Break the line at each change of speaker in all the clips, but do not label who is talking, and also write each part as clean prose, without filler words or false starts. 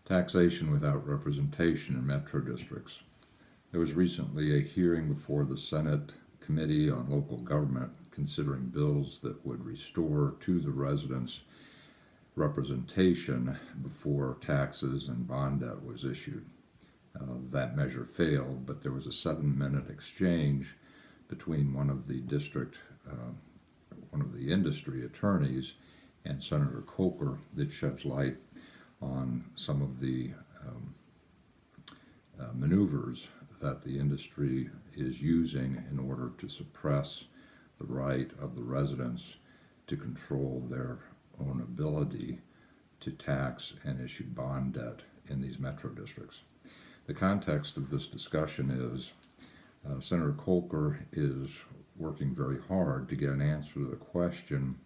Taxation without representation in metro districts. There was recently a hearing before the Senate Committee on Local Government considering bills that would restore to the residents representation before taxes and bond debt was issued. That measure failed, but there was a 7-minute exchange between one of the industry attorneys and Senator Coker that sheds light on some of the maneuvers that the industry is using in order to suppress the right of the residents to control their own ability to tax and issue bond debt in these metro districts. The context of this discussion is Senator Coker is working very hard to get an answer to the question,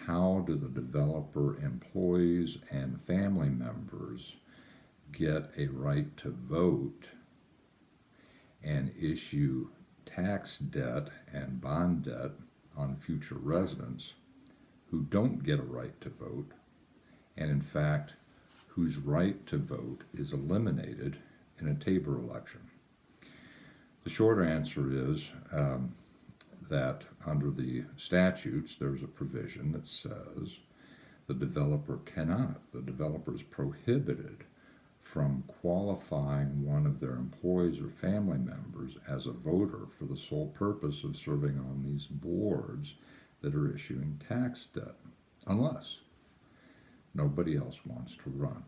how do the developer employees and family members get a right to vote and issue tax debt and bond debt on future residents who don't get a right to vote, and in fact whose right to vote is eliminated in a Tabor election? The short answer is that under the statutes there's a provision that says the developer is prohibited from qualifying one of their employees or family members as a voter for the sole purpose of serving on these boards that are issuing tax debt, unless nobody else wants to run.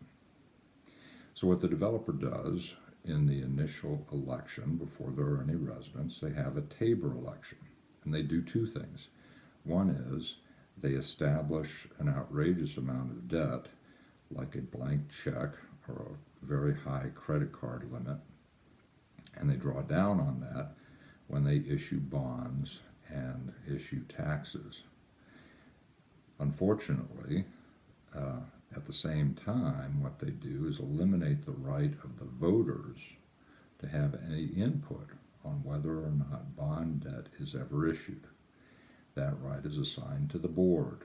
So what the developer does in the initial election, before there are any residents, they have a Tabor election. And they do two things. One is they establish an outrageous amount of debt, like a blank check or a very high credit card limit, and they draw down on that when they issue bonds and issue taxes. Unfortunately, at the same time, what they do is eliminate the right of the voters to have any input on whether or not bond debt is ever issued. That right is assigned to the board.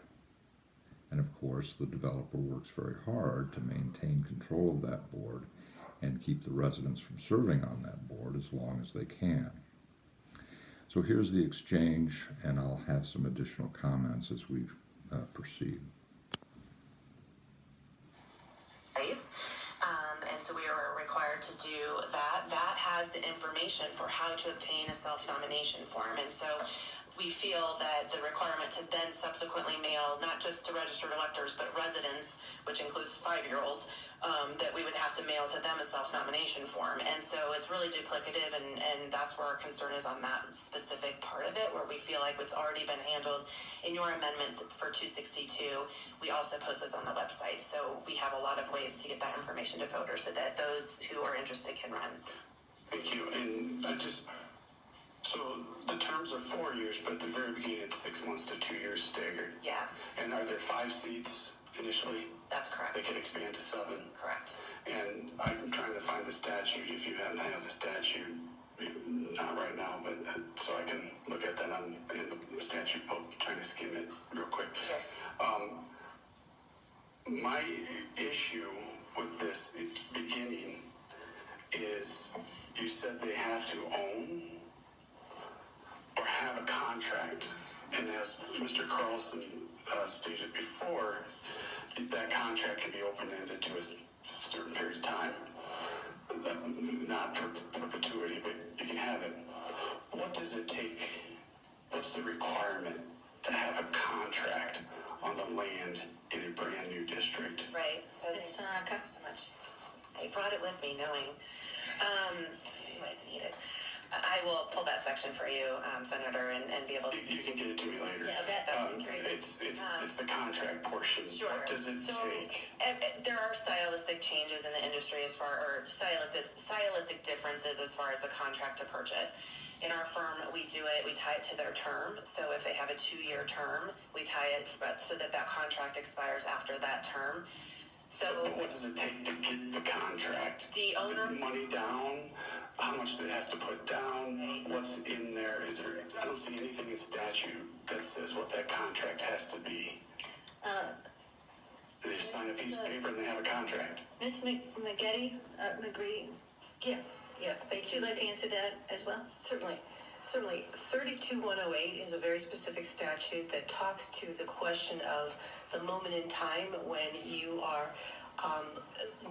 And of course, the developer works very hard to maintain control of that board and keep the residents from serving on that board as long as they can. So here's the exchange, and I'll have some additional comments as we proceed.
And so we are required to do that. That has the information for how to obtain a self-nomination form. And so we feel that the requirement to then subsequently mail, not just to registered electors, but residents, which includes 5-year-olds, that we would have to mail to them a self-nomination form. And so it's really duplicative, and that's where our concern is on that specific part of it, where we feel like it's already been handled in your amendment for 262. We also post this on the website, so we have a lot of ways to get that information to voters so that those who are interested can run.
Thank you. And so the terms are 4 years, but at the very beginning it's 6 months to 2 years staggered.
Yeah.
And are there 5 seats initially?
That's correct.
They can expand to 7.
Correct.
And I'm trying to find the statute. If you happen to have the statute, not right now, but so I can look at that in the statute book, trying to skim it real quick.
Sure.
My issue with this beginning is you said they have to own or have a contract, and as Mr. Carlson stated before, that contract can be open-ended to a certain period of time, not for perpetuity, but you can have it. What does it take? What's the requirement to have a contract on the land in a brand new district?
Right. So Ms. Tanaka, so much. I brought it with me, knowing you might need it. I will pull that section for you, Senator, and be able to.
You can get it to me later.
Yeah, that would be great.
It's the contract portion.
Sure.
What does it take?
There are stylistic changes in the industry or stylistic differences as far as the contract to purchase. In our firm, we tie it to their term. So if they have a 2-year term, we tie it so that contract expires after that term. So
but what does it take to get the contract?
The owner?
Money down? How much do they have to put down?
Right.
What's in there? I don't see anything in statute that says what that contract has to be. They sign a piece of paper and they have a contract.
Ms. McGetty, McGree,
Yes, thank
would you
you.
like to answer that as well?
Certainly. 32108 is a very specific statute that talks to the question of the moment in time when you are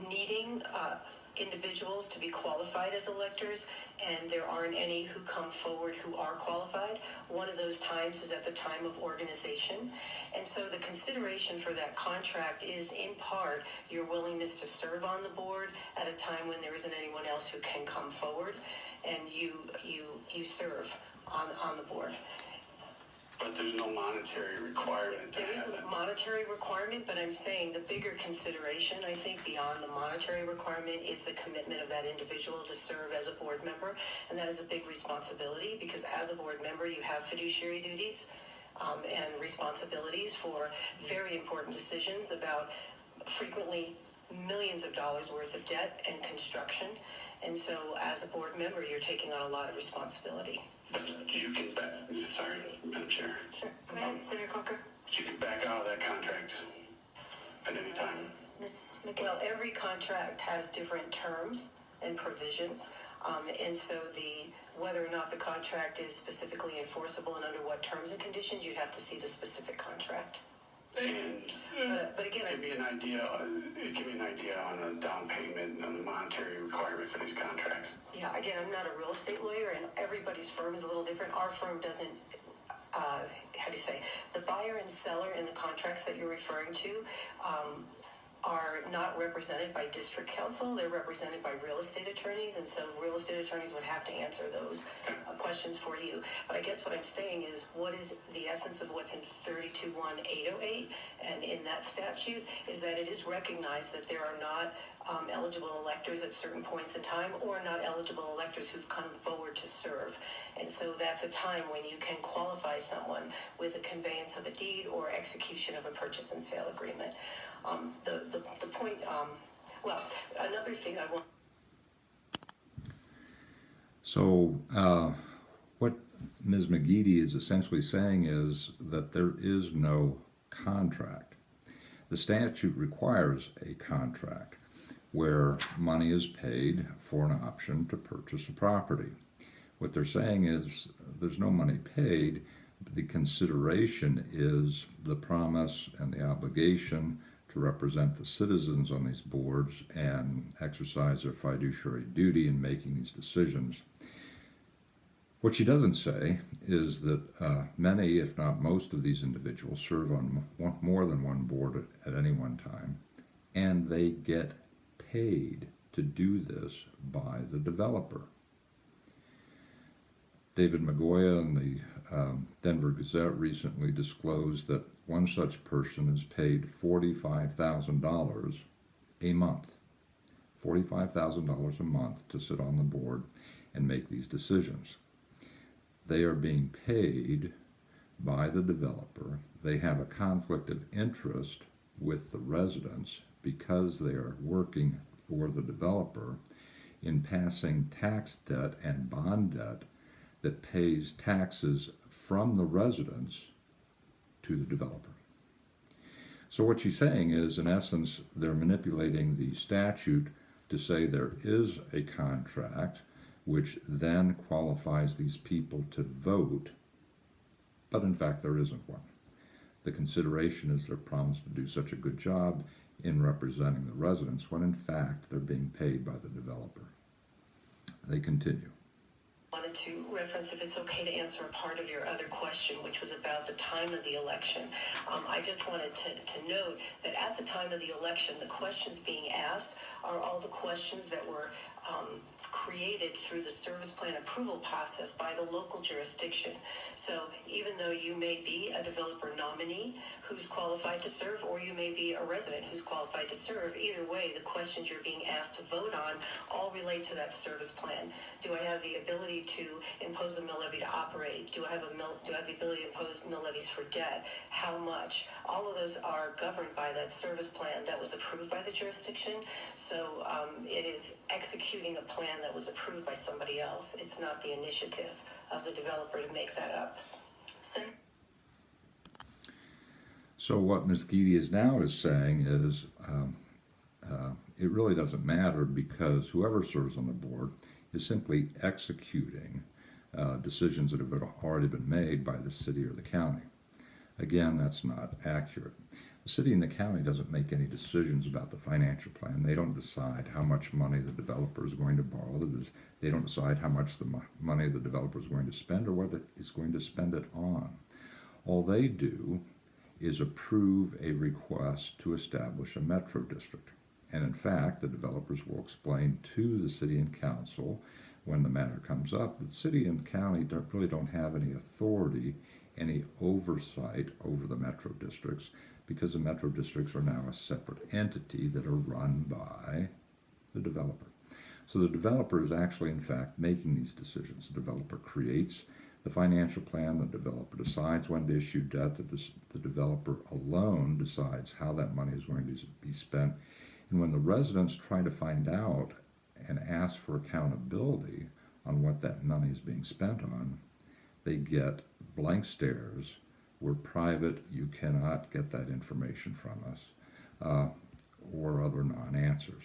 needing individuals to be qualified as electors, and there aren't any who come forward who are qualified. One of those times is at the time of organization. And so the consideration for that contract is in part your willingness to serve on the board at a time when there isn't anyone else who can come forward, and you serve on the board.
But there's no monetary requirement to
There is
have
a
it.
monetary requirement, but I'm saying the bigger consideration, I think, beyond the monetary requirement is the commitment of that individual to serve as a board member. And that is a big responsibility because as a board member, you have fiduciary duties and responsibilities for very important decisions about frequently millions of dollars worth of debt and construction. And so as a board member, you're taking on a lot of responsibility.
But you can back, sorry, Madam Chair,
Sure. Go ahead, Senator Coker.
but you can back out of that contract at any time.
Ms. McGetty.
Well, every contract has different terms and provisions, and so whether or not the contract is specifically enforceable and under what terms and conditions, you'd have to see the specific contract.
And
But again,
give me an idea on a down payment and the monetary requirement for these contracts.
yeah, again, I'm not a real estate lawyer, and everybody's firm is a little different. Our firm doesn't. How do you say? The buyer and seller in the contracts that you're referring to are not represented by district council. They're represented by real estate attorneys, and so real estate attorneys would have to answer those questions for you. But I guess what I'm saying is, what is the essence of what's in 3210808 and in that statute is that it is recognized that there are not eligible electors at certain points in time, or not eligible electors who've come forward to serve. And so that's a time when you can qualify someone with a conveyance of a deed or execution of a purchase and sale agreement. The point, well, another thing I want.
So, what Ms. McGeady is essentially saying is that there is no contract. The statute requires a contract where money is paid for an option to purchase a property. What they're saying is there's no money paid, but the consideration is the promise and the obligation to represent the citizens on these boards and exercise their fiduciary duty in making these decisions. What she doesn't say is that many, if not most, of these individuals serve on more than one board at any one time, and they get paid to do this by the developer. David Magoya in the Denver Gazette recently disclosed that one such person is paid $45,000 a month. $45,000 a month to sit on the board and make these decisions. They are being paid by the developer. They have a conflict of interest with the residents because they are working for the developer in passing tax debt and bond debt that pays taxes from the residents to the developer. So what she's saying is, in essence, they're manipulating the statute to say there is a contract which then qualifies these people to vote, but in fact there isn't one. The consideration is their promise to do such a good job in representing the residents when in fact they're being paid by the developer. They continue.
Wanted to reference, if it's okay to answer a part of your other question, which was about the time of the election. I just wanted to note that at the time of the election, the questions being asked are all the questions that were created through the service plan approval process by the local jurisdiction. So even though you may be a developer nominee who's qualified to serve, or you may be a resident who's qualified to serve, either way, the questions you're being asked to vote on all relate to that service plan. Do I have the ability to impose a mill levy to operate? Do I have the ability to impose mill levies for debt? How much? All of those are governed by that service plan that was approved by the jurisdiction. So it is executing a plan that was approved by somebody else. It's not the initiative of the developer to make that up.
So what Ms. Geedy is now saying is, it really doesn't matter because whoever serves on the board is simply executing decisions that have already been made by the city or the county. Again, that's not accurate. The city and the county doesn't make any decisions about the financial plan. They don't decide how much money the developer is going to borrow. They don't decide how much the money the developer is going to spend or what it's going to spend it on. All they do is approve a request to establish a metro district. And in fact, the developers will explain to the city and council when the matter comes up that the city and county really don't have any authority, any oversight over the metro districts, because the metro districts are now a separate entity that are run by the developer. So the developer is actually, in fact, making these decisions. The developer creates the financial plan, the developer decides when to issue debt, the developer alone decides how that money is going to be spent. And when the residents try to find out and ask for accountability on what that money is being spent on, they get blank stares. We're private, you cannot get that information from us, or other non-answers.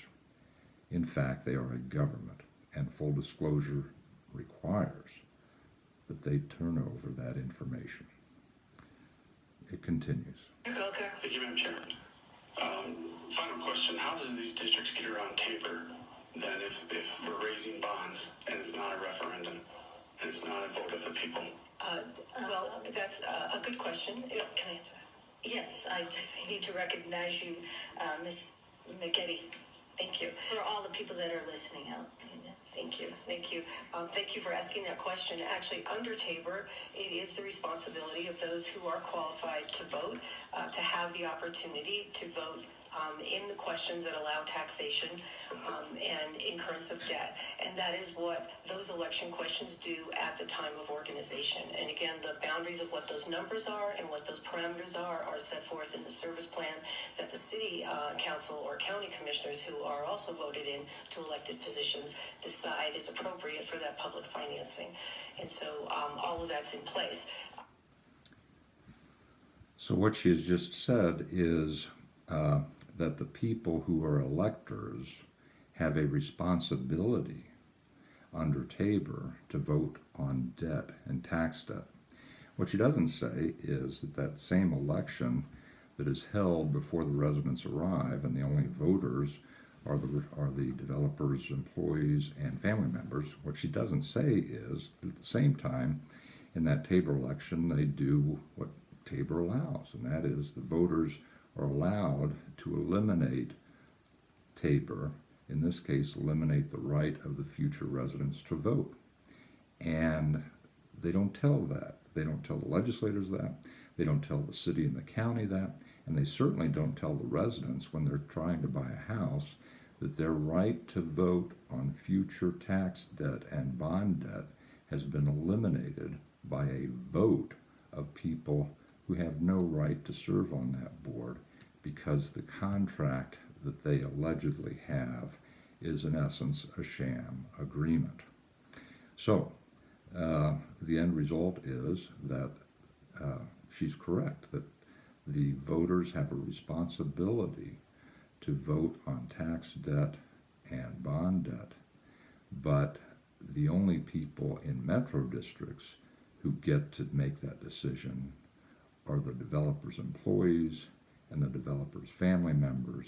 In fact, they are a government, and full disclosure requires that they turn over that information. It continues.
Senator Coker.
Thank you, Madam Chair. Final question, how do these districts get around Tabor then if we're raising bonds and it's not a referendum and it's not a vote of the people?
Well, that's a good question. Can I answer that?
Yes, I just need to recognize you, Ms. McGetty.
Thank you.
For all the people that are listening out.
Thank you. Thank you. Thank you for asking that question. Actually, under Tabor, it is the responsibility of those who are qualified to vote to have the opportunity to vote in the questions that allow taxation and incurrence of debt. And that is what those election questions do at the time of organization. And again, the boundaries of what those numbers are and what those parameters are set forth in the service plan that the city council or county commissioners who are also voted in to elected positions decide is appropriate for that public financing. And so all of that's in place.
So what she has just said is that the people who are electors have a responsibility under Tabor to vote on debt and tax debt. What she doesn't say is that that same election that is held before the residents arrive and the only voters are the developers, employees, and family members. What she doesn't say is that at the same time in that Tabor election they do what Tabor allows, and that is the voters are allowed to eliminate Tabor, in this case eliminate the right of the future residents to vote. And they don't tell that. They don't tell the legislators that. They don't tell the city and the county that. And they certainly don't tell the residents when they're trying to buy a house that their right to vote on future tax debt and bond debt has been eliminated by a vote of people who have no right to serve on that board because the contract that they allegedly have is in essence a sham agreement. So the end result is that she's correct, that the voters have a responsibility to vote on tax debt and bond debt, but the only people in metro districts who get to make that decision are the developers' employees and the developers' family members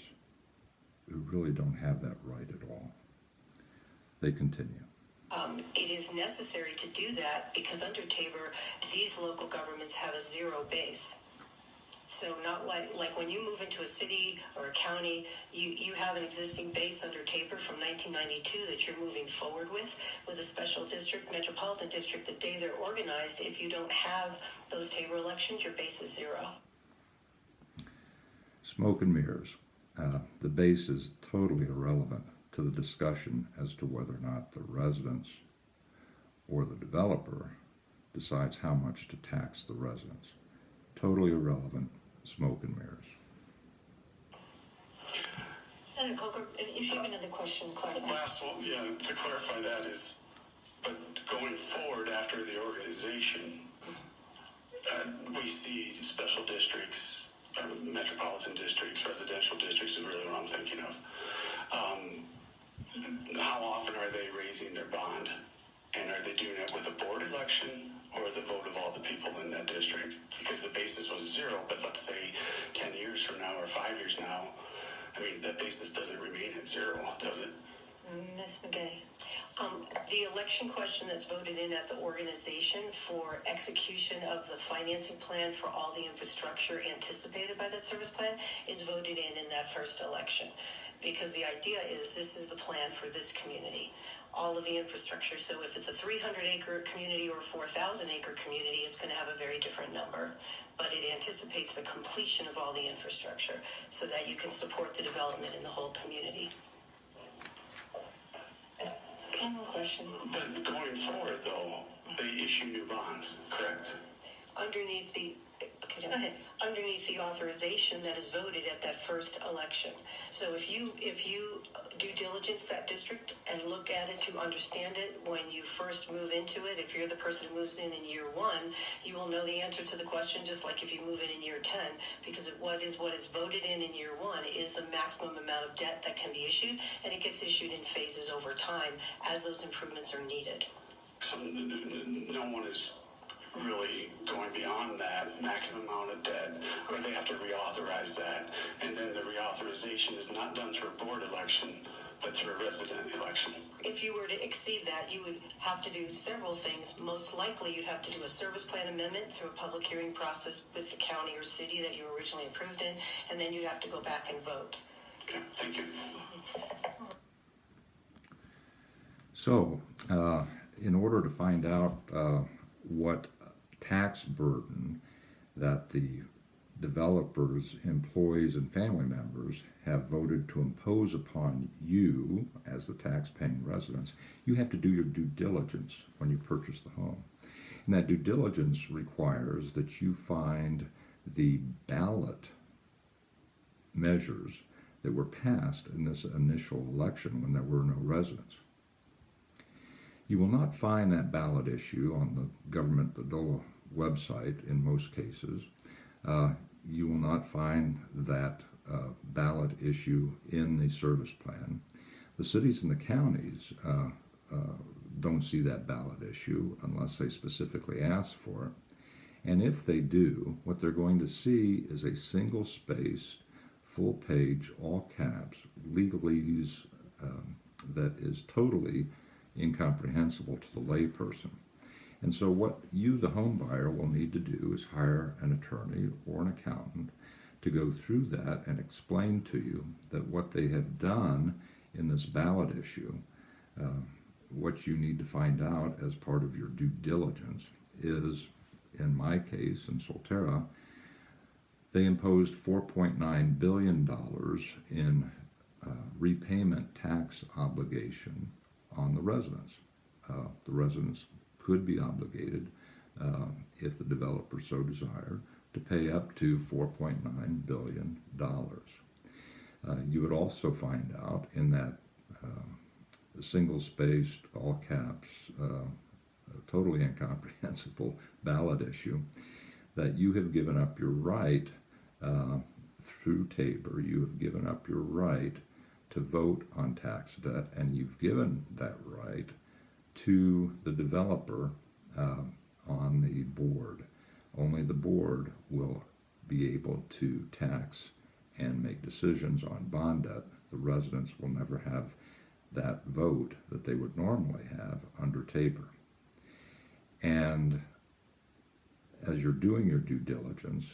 who really don't have that right at all. They continue.
It is necessary to do that because under Tabor, these local governments have a zero base. So not like when you move into a city or a county, you have an existing base under Tabor from 1992 that you're moving forward with a special district, metropolitan district. The day they're organized, if you don't have those Tabor elections, your base is zero.
Smoke and mirrors. The base is totally irrelevant to the discussion as to whether or not the residents or the developer decides how much to tax the residents. Totally irrelevant, smoke and mirrors.
Senator Coker, if you have another question, clarify.
The last one, yeah, to clarify that is, but going forward after the organization, we see special districts, metropolitan districts, residential districts is really what I'm thinking of. raising their bond? And are they doing it with a board election or the vote of all the people in that district? Because the basis was 0, but let's say 10 years from now or 5 years now, I mean, that basis doesn't remain at 0, does it?
Ms. McGinney?
The election question that's voted in at the organization for execution of the financing plan for all the infrastructure anticipated by that service plan is voted in that first election. Because the idea is this is the plan for this community. All of the infrastructure. So if it's a 300-acre community or a 4,000-acre community, it's going to have a very different number. But it anticipates the completion of all the infrastructure so that you can support the development in the whole community.
One more question.
But going forward, though, they issue new bonds, correct?
Underneath the
Go ahead.
underneath the authorization that is voted at that first election. So if you due diligence that district and look at it to understand it when you first move into it, if you're the person who moves in year 1, you will know the answer to the question just like if you move in year 10, because what is voted in year 1 is the maximum amount of debt that can be issued, and it gets issued in phases over time as those improvements are needed.
So no one is really going beyond that maximum amount of debt, or they have to reauthorize that, and then the reauthorization is not done through a board election, but through a resident election.
If you were to exceed that, you would have to do several things. Most likely, you'd have to do a service plan amendment through a public hearing process with the county or city that you were originally approved in, and then you'd have to go back and vote.
Okay, thank you.
So, in order to find out what tax burden that the developers, employees, and family members have voted to impose upon you as the tax-paying residents, you have to do your due diligence when you purchase the home. And that due diligence requires that you find the ballot measures that were passed in this initial election when there were no residents. You will not find that ballot issue on the government, the DOLA website in most cases. You will not find that ballot issue in the service plan. The cities and the counties don't see that ballot issue unless they specifically ask for it. And if they do, what they're going to see is a single-spaced, full-page, all caps, legalese that is totally incomprehensible to the layperson. And so what you, the home buyer, will need to do is hire an attorney or an accountant to go through that and explain to you that what they have done in this ballot issue, what you need to find out as part of your due diligence is, in my case, in Solterra, they imposed $4.9 billion in repayment tax obligation on the residents. The residents could be obligated, if the developer so desired, to pay up to $4.9 billion. You would also find out in that single-spaced, all caps, totally incomprehensible ballot issue that you have given up your right through Tabor, you have given up your right to vote on tax debt, and you've given that right to the developer on the board. Only the board will be able to tax and make decisions on bond debt. The residents will never have that vote that they would normally have under Tabor. And as you're doing your due diligence,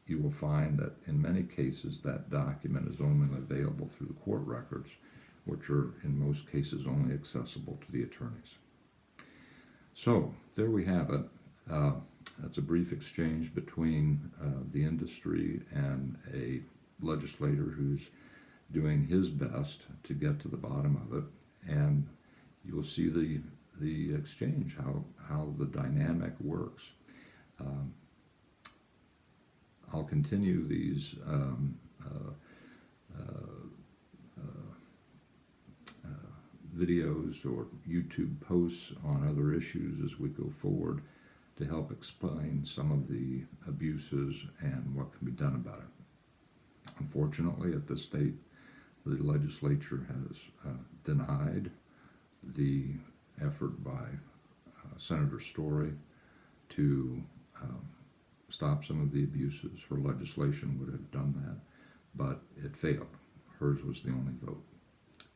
you will find that in many cases that document is only available through the court records, which are in most cases only accessible to the attorneys. So there we have it. That's a brief exchange between the industry and a legislator who's doing his best to get to the bottom of it, and you will see the exchange, how the dynamic works. I'll continue these videos or YouTube posts on other issues as we go forward to help explain some of the abuses and what can be done about it. Unfortunately, at this state, the legislature has denied the effort by Senator Story to stop some of the abuses. Her legislation would have done that, but it failed. Hers was the only vote.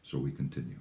So we continue.